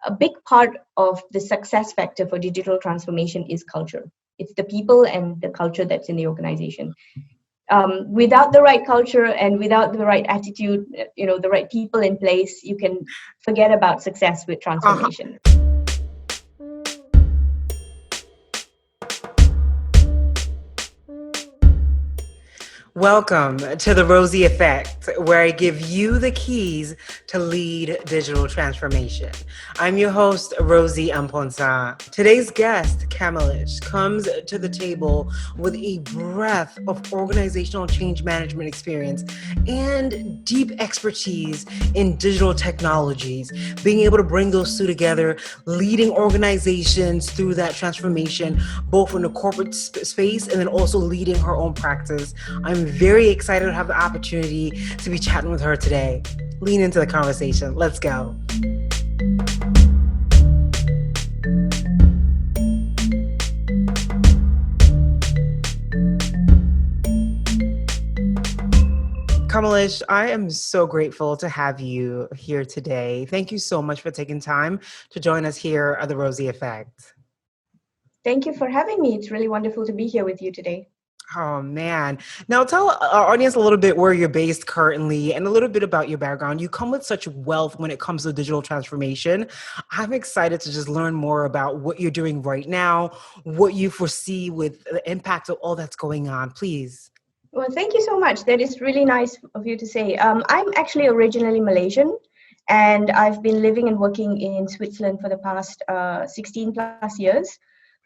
a big part of the success factor for digital transformation is culture. It's the people and the culture that's in the organization. Without the right culture and without the right attitude, the right people in place, you can forget about success with transformation. Welcome to the Rozy Effect, where I give you the keys to lead digital transformation. I'm your host, Rozy Amponsa. Today's guest, Kamales, comes to the table with a breadth of organizational change management experience and deep expertise in digital technologies, being able to bring those two together, leading organizations through that transformation, both in the corporate space and then also leading her own practice. I'm very excited to have the opportunity to be chatting with her today. Lean into the conversation. Let's go. Kamales, I am so grateful to have you here today. Thank you so much for taking time to join us here at the Rozy Effect. Thank you for having me. It's really wonderful to be here with you today. Oh, man. Now tell our audience a little bit where you're based currently and a little bit about your background. You come with such wealth when it comes to digital transformation. I'm excited to just learn more about what you're doing right now, what you foresee with the impact of all that's going on. Please. Well, thank you so much. That is really nice of you to say. I'm actually originally Malaysian, and I've been living and working in Switzerland for the past 16 plus years.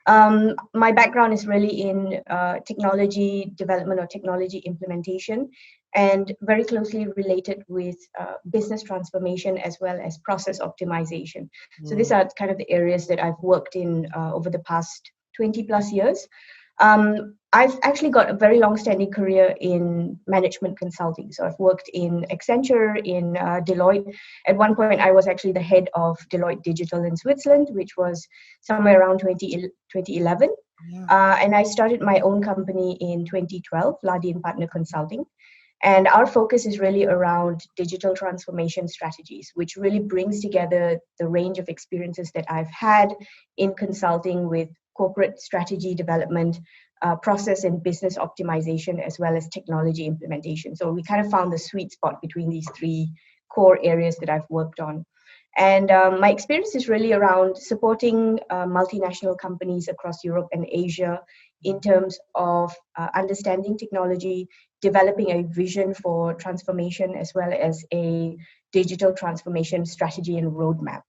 My background is really in technology development or technology implementation, and very closely related with business transformation as well as process optimization. So these are kind of the areas that I've worked in over the past 20 plus years. I've actually got a very long-standing career in management consulting. So I've worked in Accenture, in Deloitte. At one point, I was actually the head of Deloitte Digital in Switzerland, which was somewhere around 2011. Yeah. And I started my own company in 2012, Lardi Partner Consulting. And our focus is really around digital transformation strategies, which really brings together the range of experiences that I've had in consulting with corporate strategy development, process and business optimization, as well as technology implementation. So we kind of found the sweet spot between these three core areas that I've worked on. And my experience is really around supporting multinational companies across Europe and Asia in terms of understanding technology, developing a vision for transformation, as well as a digital transformation strategy and roadmap.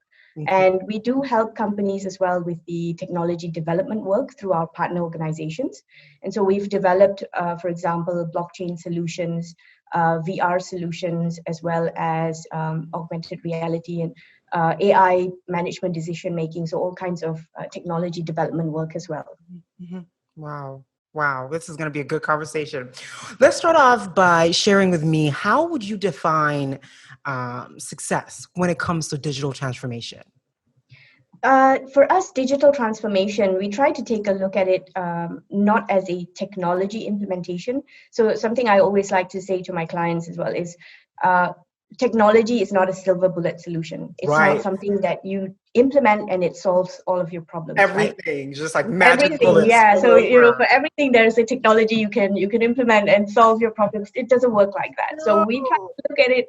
And we do help companies as well with the technology development work through our partner organizations. And so we've developed, for example, blockchain solutions, VR solutions, as well as augmented reality and AI management decision making. So all kinds of technology development work as well. Mm-hmm. Wow. This is going to be a good conversation. Let's start off by sharing with me, how would you define success when it comes to digital transformation? For us, digital transformation, we try to take a look at it not as a technology implementation. So something I always like to say to my clients as well is technology is not a silver bullet solution. It's not something that you implement and it solves all of your problems. Everything, right? Just like magic bullets. Yeah. So for everything, there's a technology you can implement and solve your problems. It doesn't work like that. No. So we try to look at it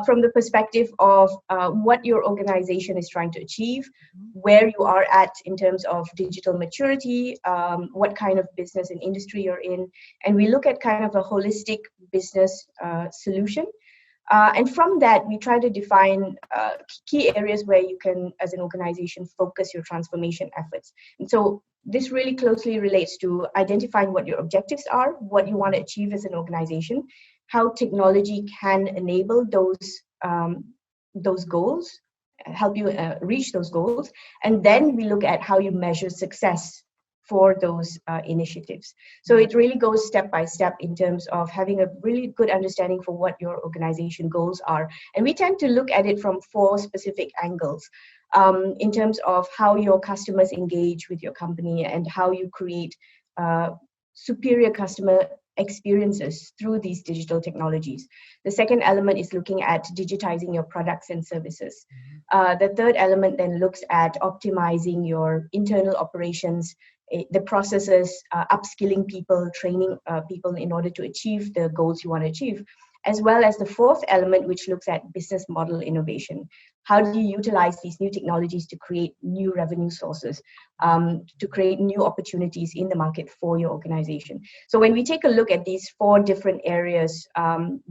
from the perspective of what your organization is trying to achieve, where you are at in terms of digital maturity, what kind of business and industry you're in, and we look at kind of a holistic business solution. And from that, we try to define key areas where you can, as an organization, focus your transformation efforts. And so this really closely relates to identifying what your objectives are, what you want to achieve as an organization, how technology can enable those goals, help you reach those goals. And then we look at how you measure success for those initiatives. So it really goes step by step in terms of having a really good understanding for what your organization goals are. And we tend to look at it from 4 specific angles in terms of how your customers engage with your company and how you create superior customer experiences through these digital technologies. The second element is looking at digitizing your products and services. The third element then looks at optimizing your internal operations, the processes, upskilling people, training people in order to achieve the goals you want to achieve, as well as the fourth element, which looks at business model innovation. How do you utilize these new technologies to create new revenue sources, to create new opportunities in the market for your organization? So when we take a look at these four different areas,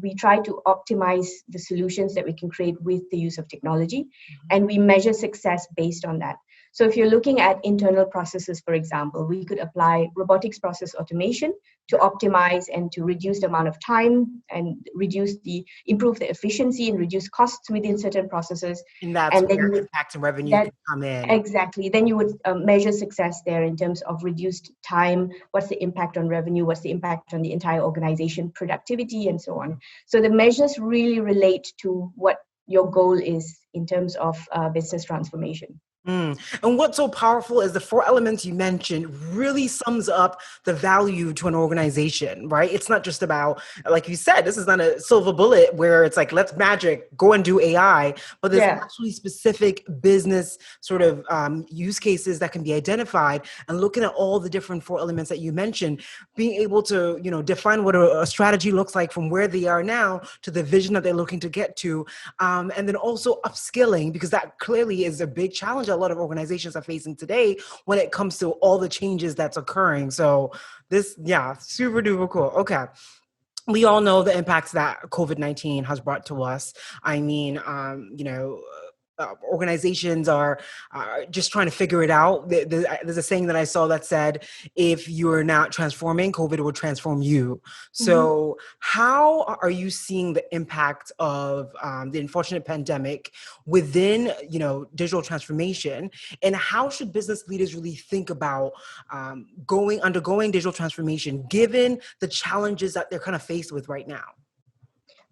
we try to optimize the solutions that we can create with the use of technology, and we measure success based on that. So if you're looking at internal processes, for example, we could apply robotics process automation to optimize and to reduce the amount of time and improve the efficiency and reduce costs within certain processes. And that's and where then impact and revenue can come in. Exactly. Then you would measure success there in terms of reduced time. What's the impact on revenue? What's the impact on the entire organization, productivity, and so on. So the measures really relate to what your goal is in terms of business transformation. And what's so powerful is the four elements you mentioned really sums up the value to an organization, right? It's not just about, like you said, this is not a silver bullet where it's like, let's magic, go and do AI, but there's actually specific business sort of use cases that can be identified, and looking at all the different four elements that you mentioned, being able to, define what a strategy looks like from where they are now to the vision that they're looking to get to. And then also upskilling, because that clearly is a big challenge a lot of organizations are facing today when it comes to all the changes that's occurring. So this, super duper cool. Okay. We all know the impacts that COVID-19 has brought to us. I mean, organizations are just trying to figure it out. There's a saying that I saw that said, if you're not transforming, COVID will transform you. So how are you seeing the impact of the unfortunate pandemic within, digital transformation? And how should business leaders really think about undergoing digital transformation, given the challenges that they're kind of faced with right now?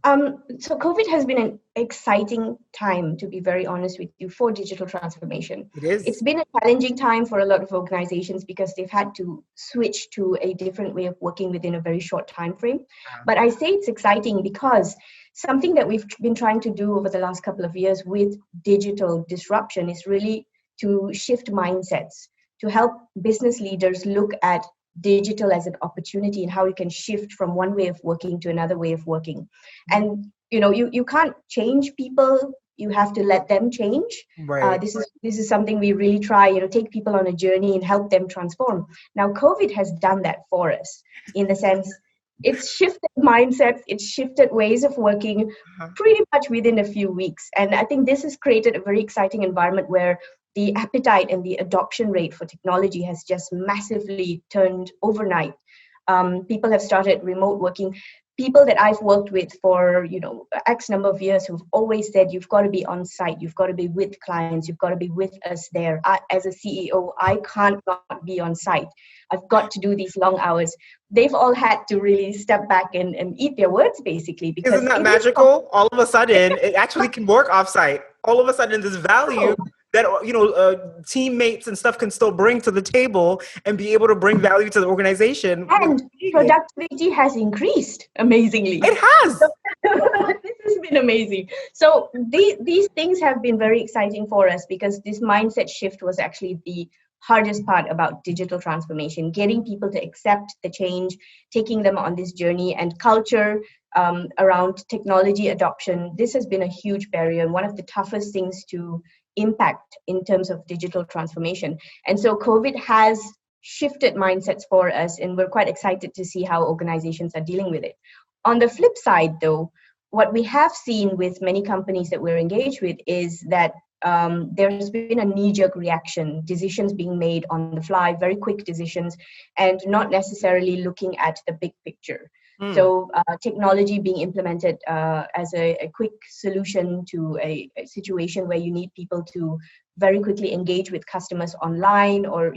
So COVID has been an exciting time, to be very honest with you, for digital transformation. It is. It's been a challenging time for a lot of organizations because they've had to switch to a different way of working within a very short time frame. But I say it's exciting because something that we've been trying to do over the last couple of years with digital disruption is really to shift mindsets, to help business leaders look at digital as an opportunity and how you can shift from one way of working to another way of working. And you can't change people, you have to let them change. Right. This is something we really try, take people on a journey and help them transform. Now COVID has done that for us, in the sense it's shifted mindsets, it's shifted ways of working pretty much within a few weeks. And I think this has created a very exciting environment where the appetite and the adoption rate for technology has just massively turned overnight. People have started remote working. People that I've worked with for, X number of years who've always said, you've got to be on site, you've got to be with clients, you've got to be with us there. As a CEO, I can't not be on site. I've got to do these long hours. They've all had to really step back and eat their words, basically. Because isn't that magical? All of a sudden, it actually can work offsite. All of a sudden, this value that teammates and stuff can still bring to the table and be able to bring value to the organization. And productivity has increased amazingly. It has. This has been amazing. So these things have been very exciting for us, because this mindset shift was actually the hardest part about digital transformation, getting people to accept the change, taking them on this journey, and culture around technology adoption. This has been a huge barrier and one of the toughest things to impact in terms of digital transformation. And so COVID has shifted mindsets for us, and we're quite excited to see how organizations are dealing with it. On the flip side, though, what we have seen with many companies that we're engaged with is that there's been a knee-jerk reaction, decisions being made on the fly, very quick decisions, and not necessarily looking at the big picture. So technology being implemented as a quick solution to a situation where you need people to very quickly engage with customers online, or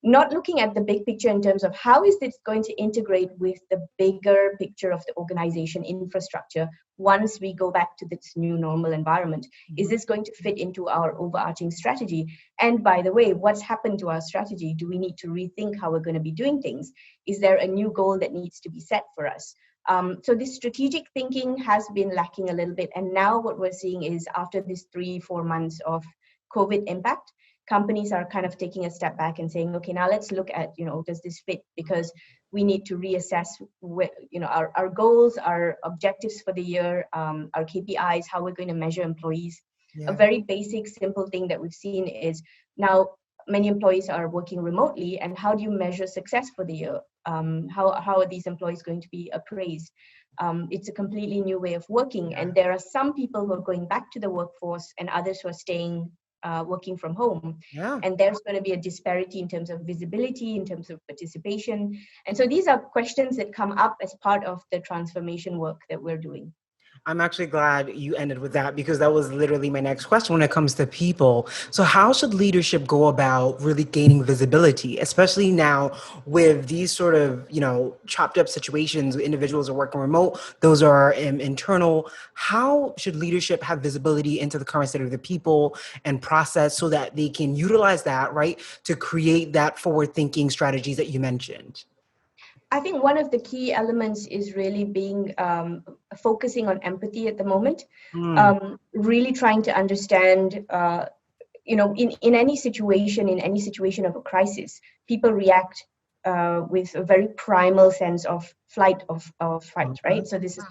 not looking at the big picture in terms of how is this going to integrate with the bigger picture of the organization infrastructure once we go back to this new normal environment. Is this going to fit into our overarching strategy? And by the way, what's happened to our strategy? Do we need to rethink how we're going to be doing things? Is there a new goal that needs to be set for us? So this strategic thinking has been lacking a little bit. And now what we're seeing is, after these 3-4 months of COVID impact, companies are kind of taking a step back and saying, okay, now let's look at, does this fit? Because we need to reassess our goals, our objectives for the year, our KPIs, how we're going to measure employees. A very basic, simple thing that we've seen is, now many employees are working remotely, and how do you measure success for the year? How are these employees going to be appraised? It's a completely new way of working, and there are some people who are going back to the workforce and others who are staying working from home. And there's going to be a disparity in terms of visibility, in terms of participation. And so these are questions that come up as part of the transformation work that we're doing. I'm actually glad you ended with that, because that was literally my next question when it comes to people. So how should leadership go about really gaining visibility, especially now with these sort of, chopped up situations? Individuals are working remote, those are internal. How should leadership have visibility into the current state of the people and process, so that they can utilize that, right, to create that forward-thinking strategies that you mentioned? I think one of the key elements is really being focusing on empathy at the moment. Really trying to understand, in any situation of a crisis, people react with a very primal sense of flight or fight, right? So this is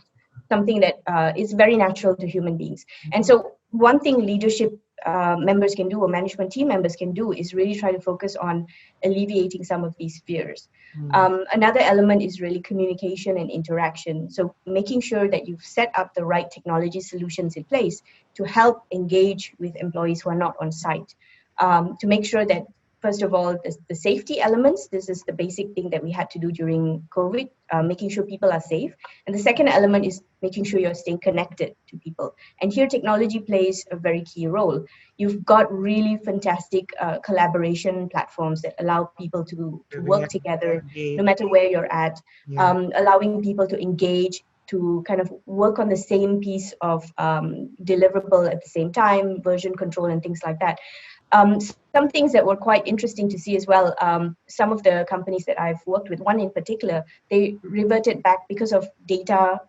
something that is very natural to human beings. And so one thing leadership members can do, or management team members can do, is really try to focus on alleviating some of these fears. Another element is really communication and interaction. So making sure that you've set up the right technology solutions in place to help engage with employees who are not on site. To make sure that, first of all, the safety elements, this is the basic thing that we had to do during COVID, making sure people are safe. And the second element is making sure you're staying connected to people. And here technology plays a very key role. You've got really fantastic collaboration platforms that allow people to work together, no matter where you're at, allowing people to engage, to kind of work on the same piece of deliverable at the same time, version control and things like that. Some things that were quite interesting to see as well, some of the companies that I've worked with, one in particular, they reverted back because of data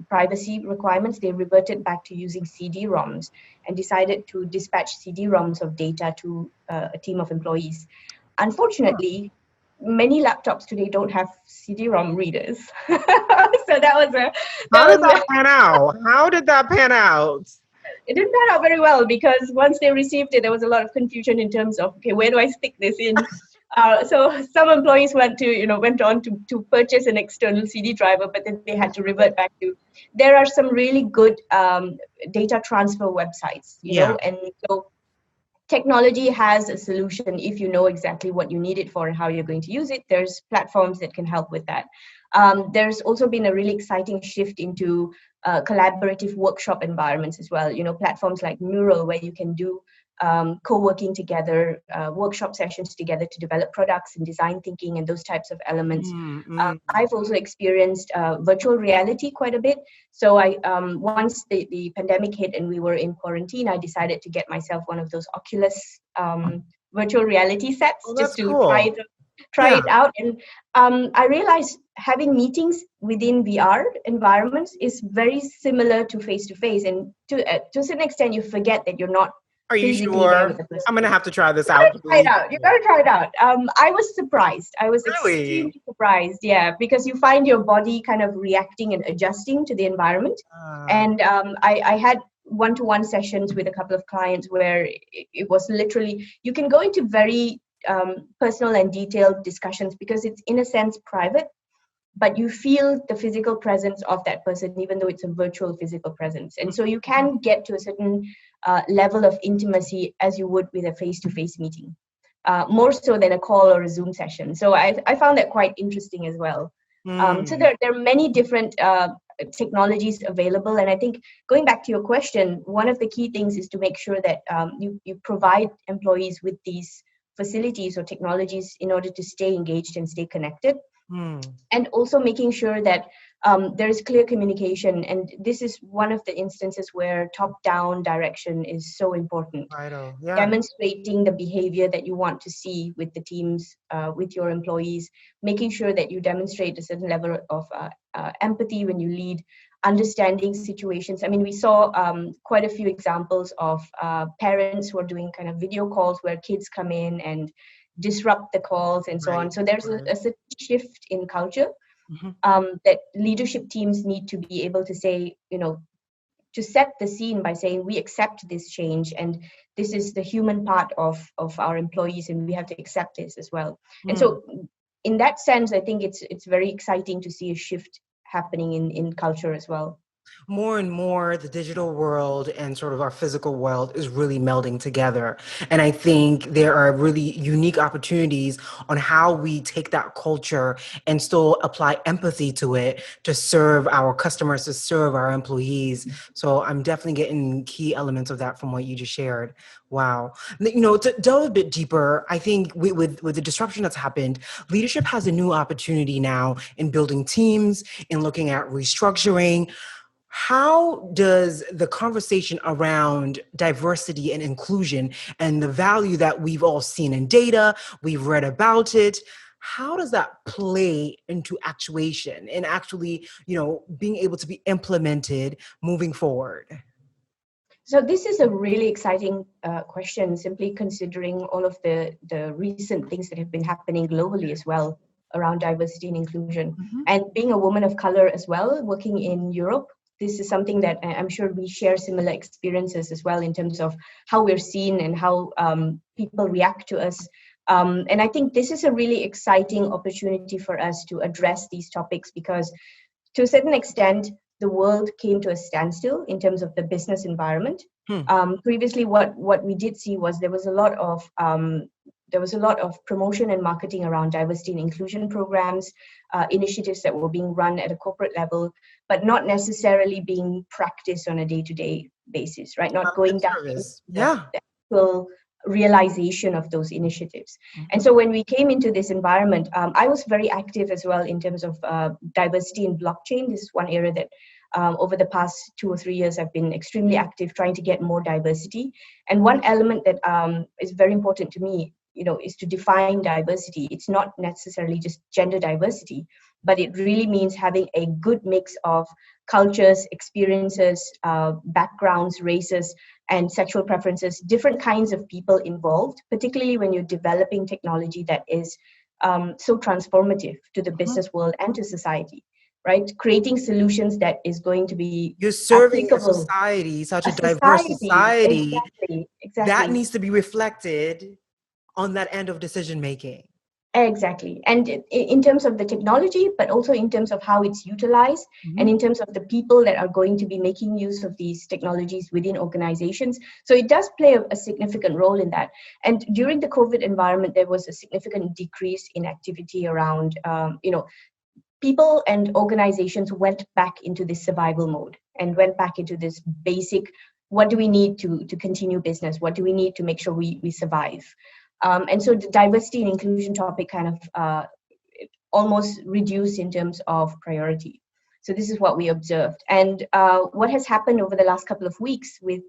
privacy requirements. They reverted back to using CD-ROMs and decided to dispatch CD-ROMs of data to a team of employees. Unfortunately, many laptops today don't have CD-ROM readers. So that was How did that pan out? How did that pan out? It didn't pan out very well, because once they received it, there was a lot of confusion in terms of, okay, where do I stick this in? So some employees went on to purchase an external CD driver, but then they had to revert back to. There are some really good data transfer websites, and so technology has a solution if you know exactly what you need it for and how you're going to use it. There's platforms that can help with that. There's also been a really exciting shift into collaborative workshop environments as well. Platforms like Mural, where you can do co-working together, workshop sessions together to develop products and design thinking and those types of elements. I've also experienced virtual reality quite a bit. So I once the pandemic hit and we were in quarantine, I decided to get myself one of those Oculus virtual reality sets just to try it out. And I realized having meetings within VR environments is very similar to face-to-face. And to a certain extent, you forget that you're not. Are you sure? I'm going to have to try this out. You got to try it out. I was surprised. I was extremely surprised. Yeah, because you find your body kind of reacting and adjusting to the environment. And I had one-to-one sessions with a couple of clients where it was literally, you can go into very personal and detailed discussions because it's in a sense private, but you feel the physical presence of that person, even though it's a virtual physical presence. And so you can get to a certain level of intimacy as you would with a face-to-face meeting, more so than a call or a Zoom session. So I found that quite interesting as well. So there are many different technologies available. And I think going back to your question, one of the key things is to make sure that you provide employees with these facilities or technologies in order to stay engaged and stay connected. And also making sure that there is clear communication. And this is one of the instances where top-down direction is so important. Yeah. Demonstrating the behavior that you want to see with the teams, with your employees, making sure that you demonstrate a certain level of empathy when you lead, understanding situations. I mean, we saw quite a few examples of parents who are doing kind of video calls where kids come in and disrupt the calls and so on. So there's a shift in culture that leadership teams need to be able to say, to set the scene by saying, we accept this change and this is the human part of our employees and we have to accept this as well. And so in that sense, I think it's very exciting to see a shift happening in culture as well. More and more, the digital world and sort of our physical world is really melding together. And I think there are really unique opportunities on how we take that culture and still apply empathy to it to serve our customers, to serve our employees. So I'm definitely getting key elements of that from what you just shared. Wow. To delve a bit deeper, I think with the disruption that's happened, leadership has a new opportunity now in building teams, in looking at restructuring. How does the conversation around diversity and inclusion and the value that we've all seen in data, we've read about it, how does that play into actuation and actually, being able to be implemented moving forward? So this is a really exciting question, simply considering all of the recent things that have been happening globally as well around diversity and inclusion. And being a woman of color as well, working in Europe, this is something that I'm sure we share similar experiences as well in terms of how we're seen and how people react to us. And I think this is a really exciting opportunity for us to address these topics because to a certain extent, the world came to a standstill in terms of the business environment. Previously, what we did see was there was a lot of promotion and marketing around diversity and inclusion programs, initiatives that were being run at a corporate level, but not necessarily being practiced on a day-to-day basis, right? Not going down to the actual realization of those initiatives. And so when we came into this environment, I was very active as well in terms of diversity in blockchain. This is one area that over the past 2 or 3 years, I've been extremely active trying to get more diversity. And one element that is very important to me, is to define diversity. It's not necessarily just gender diversity, but it really means having a good mix of cultures, experiences, backgrounds, races, and sexual preferences, different kinds of people involved, particularly when you're developing technology that is so transformative to the business world and to society, right? Creating solutions that is going to be You're serving applicable. a society, such a diverse society. Exactly. That needs to be reflected on that end of decision making. Exactly. And in terms of the technology, but also in terms of how it's utilized and in terms of the people that are going to be making use of these technologies within organizations. So it does play a significant role in that. And during the COVID environment, there was a significant decrease in activity around, people and organizations went back into this survival mode and went back into this basic, what do we need to continue business? What do we need to make sure we survive? And so the diversity and inclusion topic kind of almost reduced in terms of priority. So this is what we observed. And what has happened over the last couple of weeks with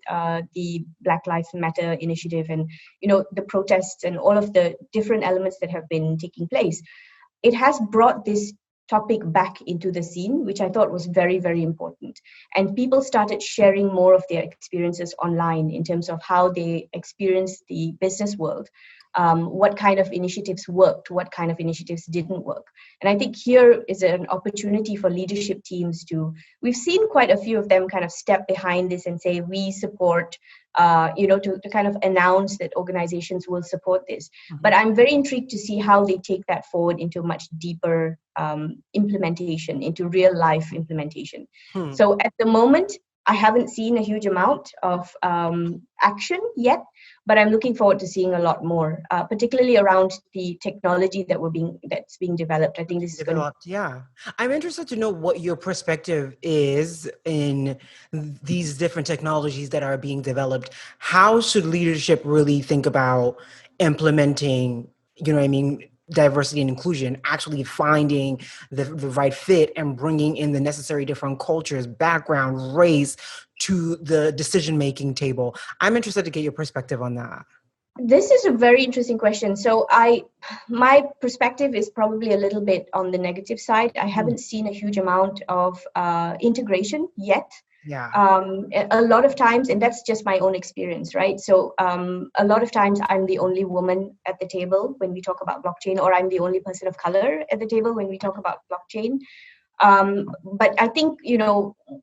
the Black Lives Matter initiative and, the protests and all of the different elements that have been taking place, it has brought this topic back into the scene, which I thought was very, very important. And people started sharing more of their experiences online in terms of how they experienced the business world. What kind of initiatives worked, what kind of initiatives didn't work. And I think here is an opportunity for leadership teams we've seen quite a few of them kind of step behind this and say, we support, to kind of announce that organizations will support this. But I'm very intrigued to see how they take that forward into much deeper implementation, into real life implementation. So at the moment, I haven't seen a huge amount of action yet, but I'm looking forward to seeing a lot more, particularly around the technology that's being developed. I think this is going to. Developed, yeah. I'm interested to know what your perspective is in these different technologies that are being developed. How should leadership really think about implementing, diversity and inclusion, actually finding the right fit and bringing in the necessary different cultures, background, race to the decision-making table? I'm interested to get your perspective on that. This is a very interesting question. So my perspective is probably a little bit on the negative side. I haven't seen a huge amount of integration yet. Yeah. A lot of times, and that's just my own experience, right? So a lot of times I'm the only woman at the table when we talk about blockchain, or I'm the only person of color at the table when we talk about blockchain. But I think,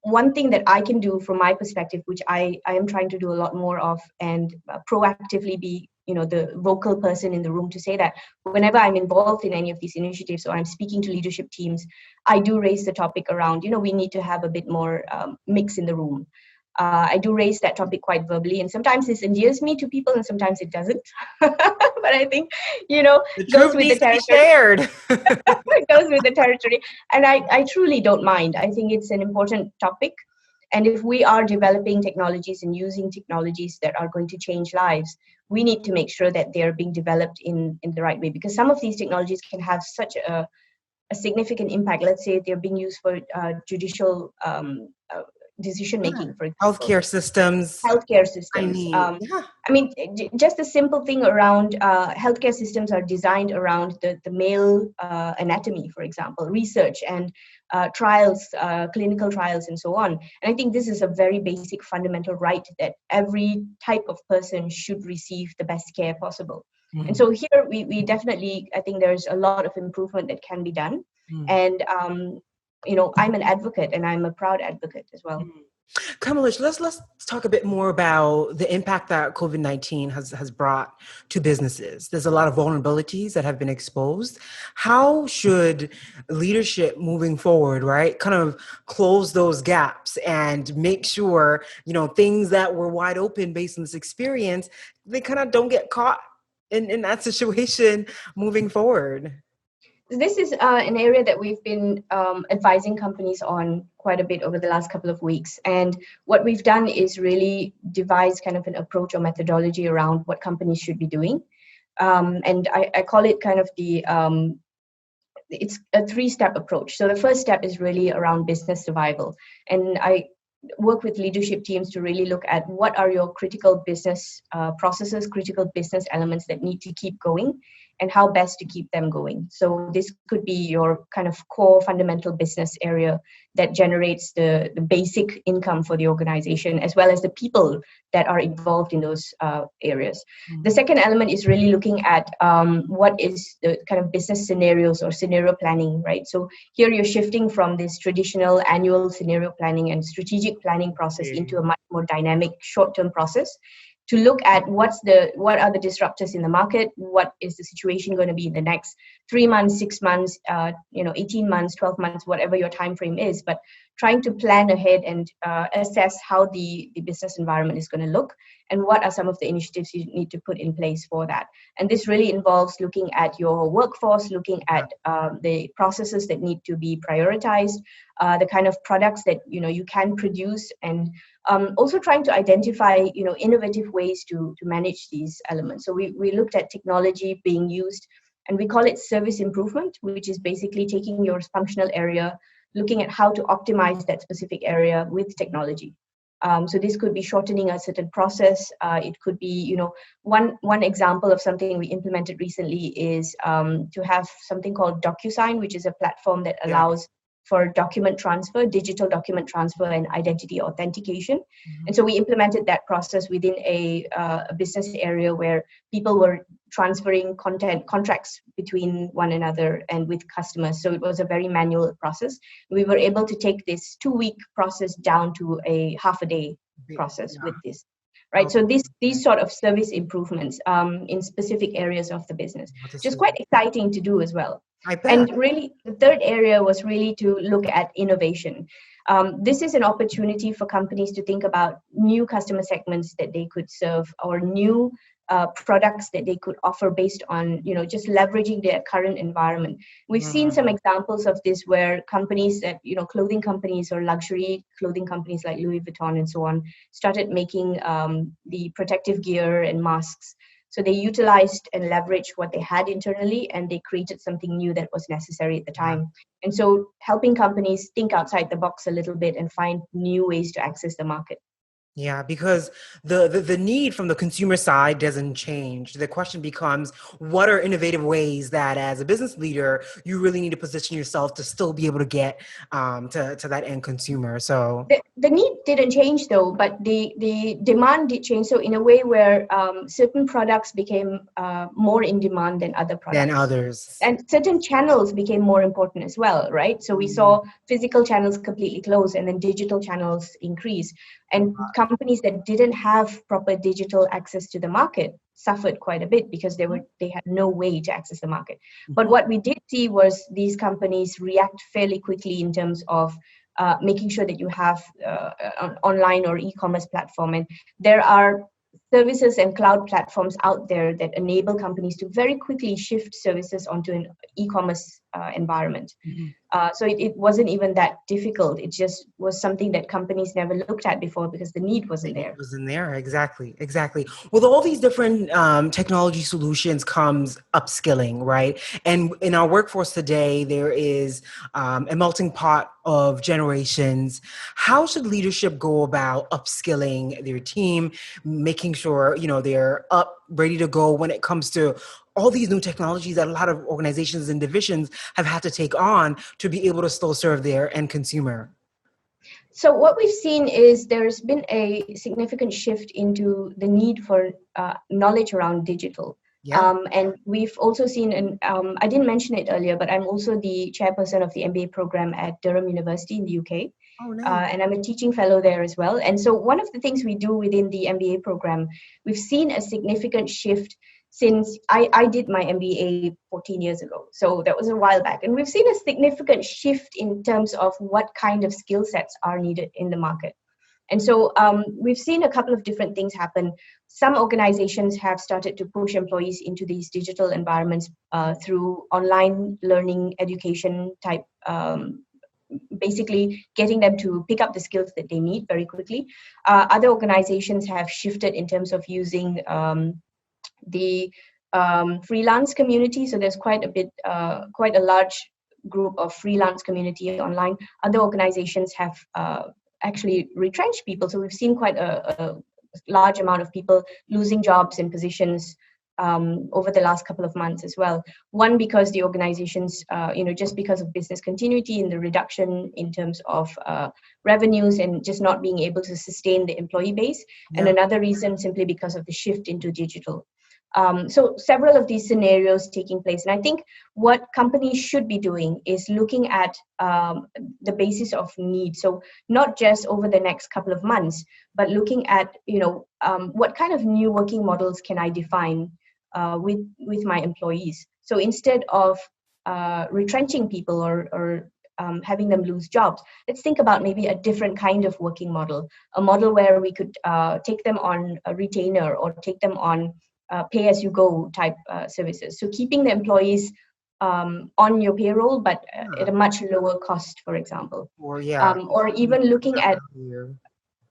one thing that I can do from my perspective, which I am trying to do a lot more of, and proactively be, the vocal person in the room to say that whenever I'm involved in any of these initiatives or I'm speaking to leadership teams, I do raise the topic around, we need to have a bit more mix in the room. I do raise that topic quite verbally, and sometimes this endears me to people and sometimes it doesn't. But I think, The goes truth with the needs to be territory. shared. It goes with the territory. And I truly don't mind. I think it's an important topic. And if we are developing technologies and using technologies that are going to change lives, we need to make sure that they're being developed in the right way, because some of these technologies can have such a significant impact. Let's say they're being used for judicial decision making, for example. Healthcare systems. Healthcare systems. Yeah. I mean, just a simple thing around healthcare systems are designed around the male anatomy, for example, research and trials, clinical trials, and so on. And I think this is a very basic fundamental right that every type of person should receive the best care possible. Mm-hmm. And so here we definitely, I think there's a lot of improvement that can be done. Mm-hmm. And, I'm an advocate, and I'm a proud advocate as well. Mm-hmm. Kamales, let's talk a bit more about the impact that COVID-19 has brought to businesses. There's a lot of vulnerabilities that have been exposed. How should leadership moving forward, right, kind of close those gaps and make sure, things that were wide open based on this experience, they kind of don't get caught in that situation moving forward? This is an area that we've been advising companies on quite a bit over the last couple of weeks. And what we've done is really devise kind of an approach or methodology around what companies should be doing. And I call it kind of it's a 3-step approach. So the first step is really around business survival. And I work with leadership teams to really look at what are your critical business processes, critical business elements that need to keep going, and how best to keep them going. So this could be your kind of core fundamental business area that generates the basic income for the organization, as well as the people that are involved in those areas. Mm-hmm. The second element is really looking at what is the kind of business scenarios or scenario planning, right? So here you're shifting from this traditional annual scenario planning and strategic planning process into a much more dynamic short-term process, to look at what are the disruptors in the market, what is the situation going to be in the next 3 months, 6 months, 18 months, 12 months, whatever your time frame is, but trying to plan ahead and assess how the business environment is going to look, and what are some of the initiatives you need to put in place for that. And this really involves looking at your workforce, looking at the processes that need to be prioritized, the kind of products that you can produce, and also trying to identify innovative ways to manage these elements. So we looked at technology being used, and we call it service improvement, which is basically taking your functional area, looking at how to optimize that specific area with technology. So this could be shortening a certain process. It could be, one example of something we implemented recently is to have something called DocuSign, which is a platform that allows for document transfer, digital document transfer, and identity authentication. Mm-hmm. And so we implemented that process within a business area where people were transferring contracts between one another and with customers. So it was a very manual process. We were able to take this 2-week process down to a half a day process with this. Right. So these sort of service improvements in specific areas of the business, which is quite exciting to do as well. And really, the third area was really to look at innovation. This is an opportunity for companies to think about new customer segments that they could serve, or new products that they could offer based on, just leveraging their current environment. We've seen some examples of this where companies that, clothing companies or luxury clothing companies like Louis Vuitton and so on, started making the protective gear and masks. So they utilized and leveraged what they had internally, and they created something new that was necessary at the time. And so helping companies think outside the box a little bit and find new ways to access the market. Yeah, because the need from the consumer side doesn't change. The question becomes, what are innovative ways that as a business leader, you really need to position yourself to still be able to get to that end consumer? So the need didn't change though, but the demand did change. So in a way where certain products became more in demand than other products. than others. And certain channels became more important as well, right? So we saw physical channels completely close and then digital channels increase. And companies that didn't have proper digital access to the market suffered quite a bit because they had no way to access the market. But what we did see was these companies react fairly quickly in terms of making sure that you have an online or e-commerce platform. And there are services and cloud platforms out there that enable companies to very quickly shift services onto an e-commerce environment. So it wasn't even that difficult. It just was something that companies never looked at before because the need wasn't there. It wasn't there. Exactly. With all these different technology solutions comes upskilling, right? And in our workforce today, there is a melting pot of generations. How should leadership go about upskilling their team, making sure, they're up, ready to go when it comes to all these new technologies that a lot of organizations and divisions have had to take on to be able to still serve their end consumer? So what we've seen is there's been a significant shift into the need for knowledge around digital. And we've also seen, and I didn't mention it earlier, but I'm also the chairperson of the MBA program at Durham University in the UK. Oh, nice. And I'm a teaching fellow there as well. And so one of the things we do within the MBA program, we've seen a significant shift since I did my MBA 14 years ago. So that was a while back. And we've seen a significant shift in terms of what kind of skill sets are needed in the market. And so we've seen a couple of different things happen. Some organizations have started to push employees into these digital environments through online learning education type, basically getting them to pick up the skills that they need very quickly. Other organizations have shifted in terms of using the freelance community. So there's quite a large group of freelance community online. Other organizations have actually retrenched people. So we've seen quite a large amount of people losing jobs and positions over the last couple of months as well. One, because the organizations, just because of business continuity and the reduction in terms of revenues and just not being able to sustain the employee base. And another reason simply because of the shift into digital. So several of these scenarios taking place. And I think what companies should be doing is looking at the basis of need. So not just over the next couple of months, but looking at, what kind of new working models can I define with my employees. So instead of retrenching people or having them lose jobs, let's think about maybe a different kind of working model, a model where we could take them on a retainer or take them on pay-as-you-go type services. So keeping the employees on your payroll, but at a much lower cost, for example. Or even looking at,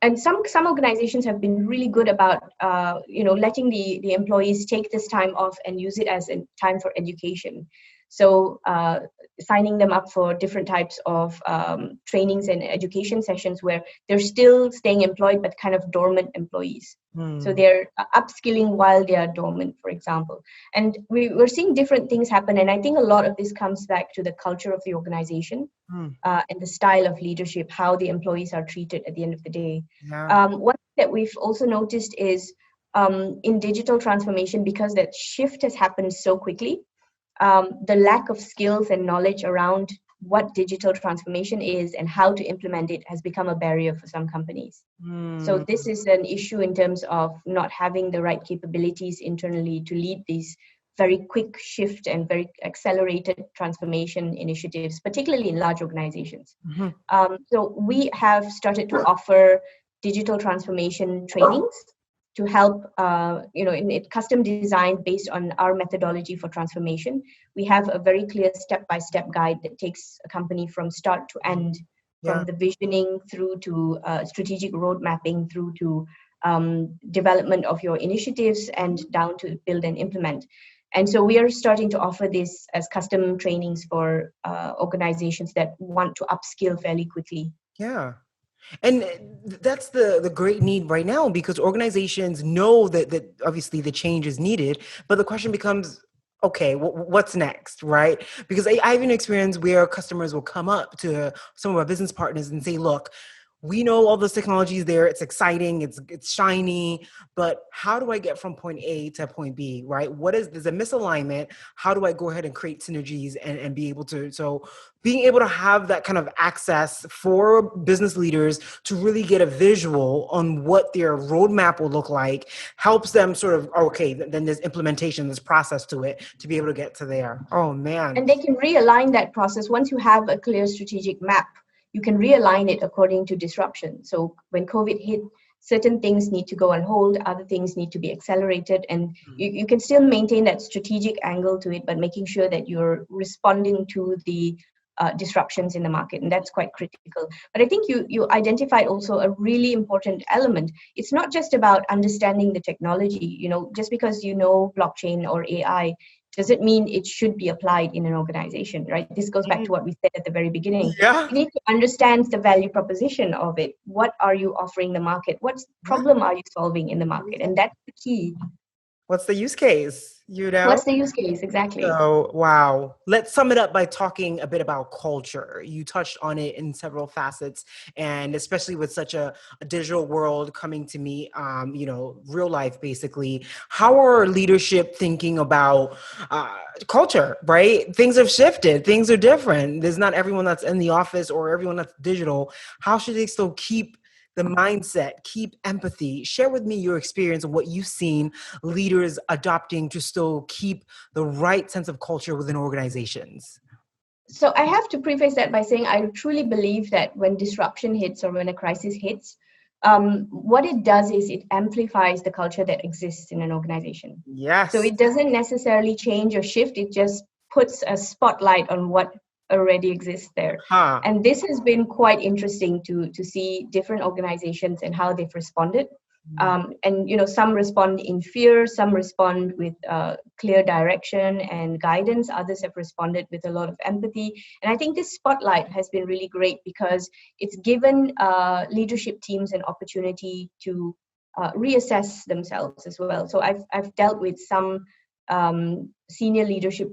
and some organizations have been really good about, letting the employees take this time off and use it as a time for education. So signing them up for different types of trainings and education sessions where they're still staying employed, but kind of dormant employees. So they're upskilling while they are dormant, for example. And we're seeing different things happen. And I think a lot of this comes back to the culture of the organization and the style of leadership, how the employees are treated at the end of the day. One thing that we've also noticed is in digital transformation, because that shift has happened so quickly, the lack of skills and knowledge around what digital transformation is and how to implement it has become a barrier for some companies. So this is an issue in terms of not having the right capabilities internally to lead these very quick shift and very accelerated transformation initiatives, particularly in large organizations. So we have started to offer digital transformation trainings to help, in it custom designed based on our methodology for transformation. We have a very clear step-by-step guide that takes a company from start to end, from the visioning through to strategic road mapping, through to development of your initiatives, and down to build and implement. And so we are starting to offer this as custom trainings for organizations that want to upskill fairly quickly. Yeah. And that's the great need right now, because organizations know that obviously the change is needed, but the question becomes, okay, what's next, right? Because I have an experience where customers will come up to some of our business partners and say, look, we know all this technology is there. It's exciting. It's shiny. But how do I get from point A to point B, right? There's a misalignment. How do I go ahead and create synergies and be able to, so being able to have that kind of access for business leaders to really get a visual on what their roadmap will look like helps them sort of, okay, then there's implementation, there's process to it to be able to get to there. Oh, man. And they can realign that process. Once you have a clear strategic map, you can realign it according to disruption. So when COVID hit, certain things need to go on hold, other things need to be accelerated, and you can still maintain that strategic angle to it, but making sure that you're responding to the disruptions in the market, and that's quite critical. But I think you identified also a really important element. It's not just about understanding the technology. Just because you know blockchain or AI doesn't mean it should be applied in an organization, right? This goes back to what we said at the very beginning. Yeah. You need to understand the value proposition of it. What are you offering the market? What problem are you solving in the market? And that's the key. What's the use case? What's the use case? Exactly. So, wow. Let's sum it up by talking a bit about culture. You touched on it in several facets, and especially with such a digital world coming to meet, real life, basically. How are leadership thinking about culture, right? Things have shifted. Things are different. There's not everyone that's in the office or everyone that's digital. How should they still keep the mindset, keep empathy? Share with me your experience of what you've seen leaders adopting to still keep the right sense of culture within organizations. So I have to preface that by saying I truly believe that when disruption hits or when a crisis hits, what it does is it amplifies the culture that exists in an organization. Yes. So it doesn't necessarily change or shift. It just puts a spotlight on what already exists there. And this has been quite interesting to see different organizations and how they've responded. And some respond in fear, some respond with clear direction and guidance, others have responded with a lot of empathy. And I think this spotlight has been really great because it's given leadership teams an opportunity to reassess themselves as well. So I've dealt with some senior leadership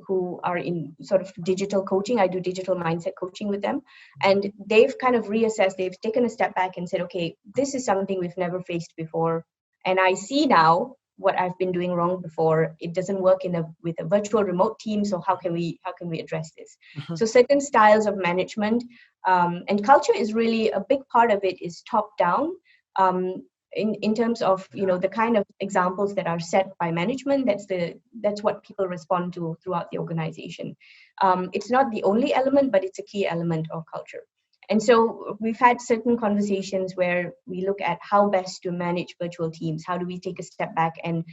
who are in sort of digital coaching. I do digital mindset coaching with them, and they've kind of reassessed. They've taken a step back and said, okay, this is something we've never faced before, and I see now what I've been doing wrong before. It doesn't work with a virtual remote team, so how can we address this? So certain styles of management and culture is really a big part of it is top down. In terms of the kind of examples that are set by management, that's what people respond to throughout the organization. It's not the only element, but it's a key element of culture. And so we've had certain conversations where we look at how best to manage virtual teams. How do we take a step back and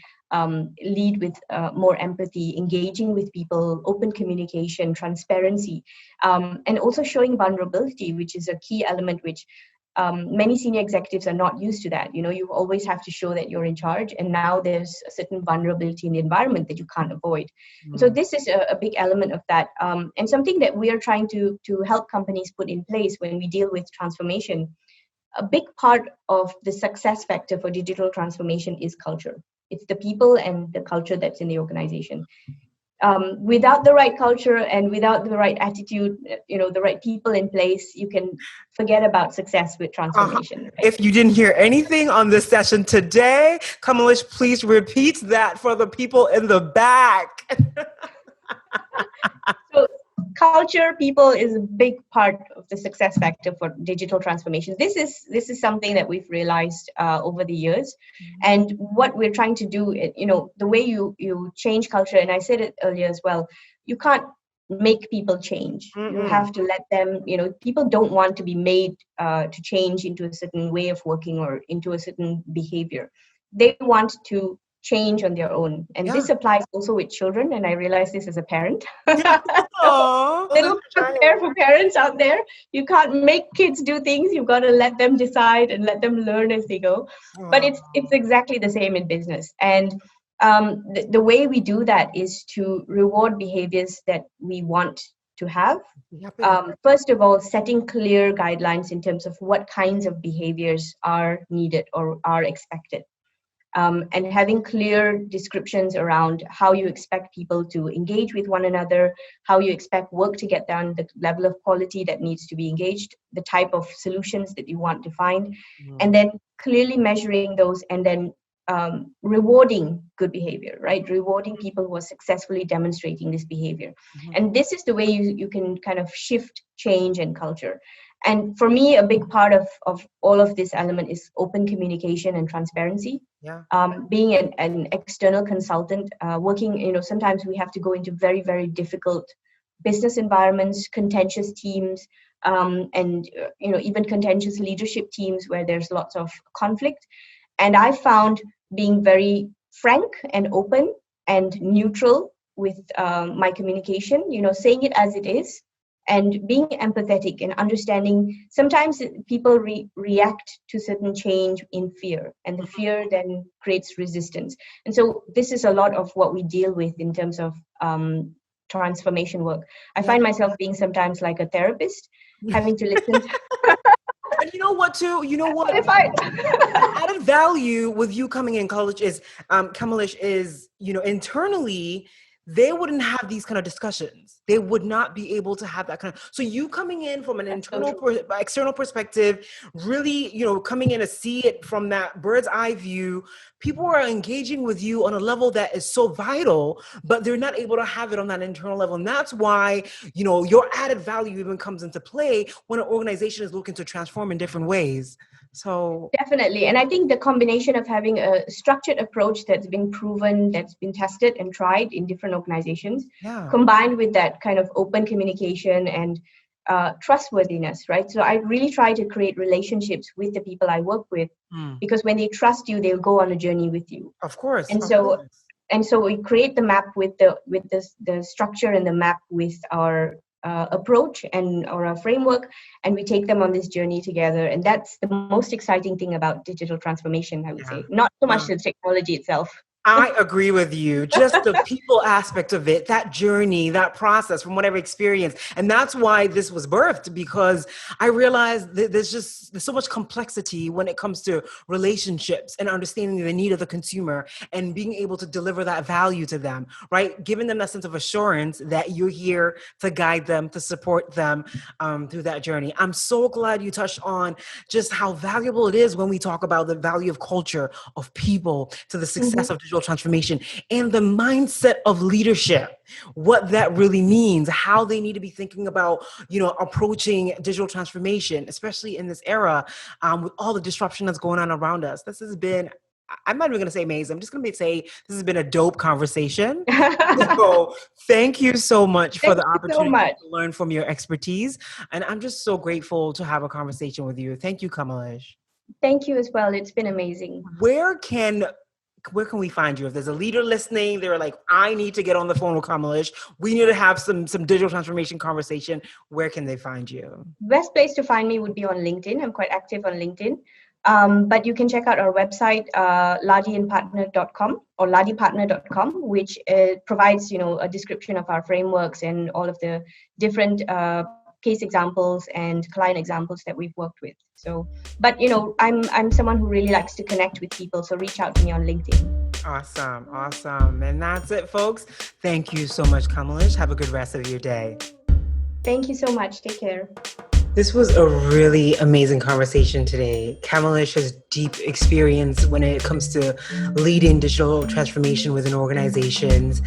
lead with more empathy, engaging with people, open communication, transparency, and also showing vulnerability, which is a key element which many senior executives are not used to that. You always have to show that you're in charge, and now there's a certain vulnerability in the environment that you can't avoid. So this is a big element of that, and something that we are trying to help companies put in place when we deal with transformation. A big part of the success factor for digital transformation is culture. It's the people and the culture that's in the organization. Without the right culture and without the right attitude, the right people in place, you can forget about success with transformation. Right? If you didn't hear anything on this session today, Kamales, please repeat that for the people in the back. So culture, people is a big part of the success factor for digital transformations. This is something that we've realized over the years, and what we're trying to do, the way you change culture, and I said it earlier as well, you can't make people change. You have to let them, people don't want to be made to change into a certain way of working or into a certain behavior. They want to change on their own, and this applies also with children, and I realize this as a parent. Little prayer for parents out there. You can't make kids do things. You've got to let them decide and let them learn as they go. But it's exactly the same in business. And the way we do that is to reward behaviors that we want to have. First of all, setting clear guidelines in terms of what kinds of behaviors are needed or are expected. And having clear descriptions around how you expect people to engage with one another, how you expect work to get done, the level of quality that needs to be engaged, the type of solutions that you want to find, and then clearly measuring those, and then rewarding good behavior, right? Rewarding people who are successfully demonstrating this behavior. And this is the way you can kind of shift change and culture. And for me, a big part of all of this element is open communication and transparency. Being an external consultant, working, sometimes we have to go into very, very difficult business environments, contentious teams, and even contentious leadership teams where there's lots of conflict. And I found being very frank and open and neutral with my communication, saying it as it is, and being empathetic and understanding. Sometimes people react to certain change in fear, and the fear then creates resistance. And so this is a lot of what we deal with in terms of transformation work. I find myself being sometimes like a therapist, having to listen. And you know what, too? You know what? Added value with you coming in college is, Kamales, is, internally, they wouldn't have these kind of discussions. They would not be able to have that kind of, so you coming in from an external perspective, really, coming in to see it from that bird's eye view, people are engaging with you on a level that is so vital, but they're not able to have it on that internal level. And that's why, your added value even comes into play when an organization is looking to transform in different ways. So definitely. And I think the combination of having a structured approach that's been proven, that's been tested and tried in different organizations, combined with that kind of open communication and trustworthiness, right? So I really try to create relationships with the people I work with, because when they trust you, they'll go on a journey with you. Of course. And so we create the map with the structure and the map with our approach and or a framework, and we take them on this journey together. And that's the most exciting thing about digital transformation, I would say. Not so much the technology itself. I agree with you. Just the people aspect of it, that journey, that process from whatever experience. And that's why this was birthed, because I realized that there's so much complexity when it comes to relationships and understanding the need of the consumer and being able to deliver that value to them, right? Giving them that sense of assurance that you're here to guide them, to support them through that journey. I'm so glad you touched on just how valuable it is when we talk about the value of culture, of people, to the success of digital transformation, and the mindset of leadership, what that really means, how they need to be thinking about, approaching digital transformation, especially in this era with all the disruption that's going on around us. This has been, I'm not even going to say amazing. I'm just going to say this has been a dope conversation. So thank you so much for the opportunity to learn from your expertise. And I'm just so grateful to have a conversation with you. Thank you, Kamales. Thank you as well. It's been amazing. Where can we find you? If there's a leader listening, they're like, I need to get on the phone with Kamales. We need to have some digital transformation conversation. Where can they find you? Best place to find me would be on LinkedIn. I'm quite active on LinkedIn. But you can check out our website, lardiandpartner.com or lardipartner.com, which provides, a description of our frameworks and all of the different case examples and client examples that we've worked with. So, but I'm someone who really likes to connect with people. So reach out to me on LinkedIn. Awesome. And that's it, folks. Thank you so much, Kamales. Have a good rest of your day. Thank you so much. Take care. This was a really amazing conversation today. Kamales has deep experience when it comes to leading digital transformation within organizations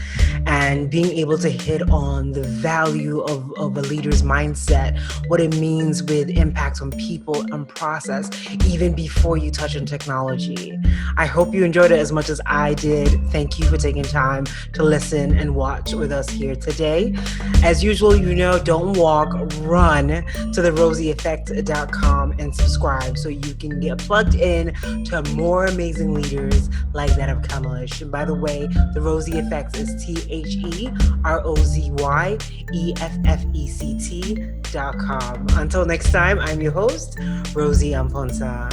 and being able to hit on the value of a leader's mindset, what it means with impacts on people and process, even before you touch on technology. I hope you enjoyed it as much as I did. Thank you for taking time to listen and watch with us here today. As usual, don't walk, run to the rozyeffect.com and subscribe so you can get plugged in to more amazing leaders like that of Kamales. And by the way, the Rozy Effect is TheRozyEffect.com. Until next time, I'm your host, Rozy Amponsa.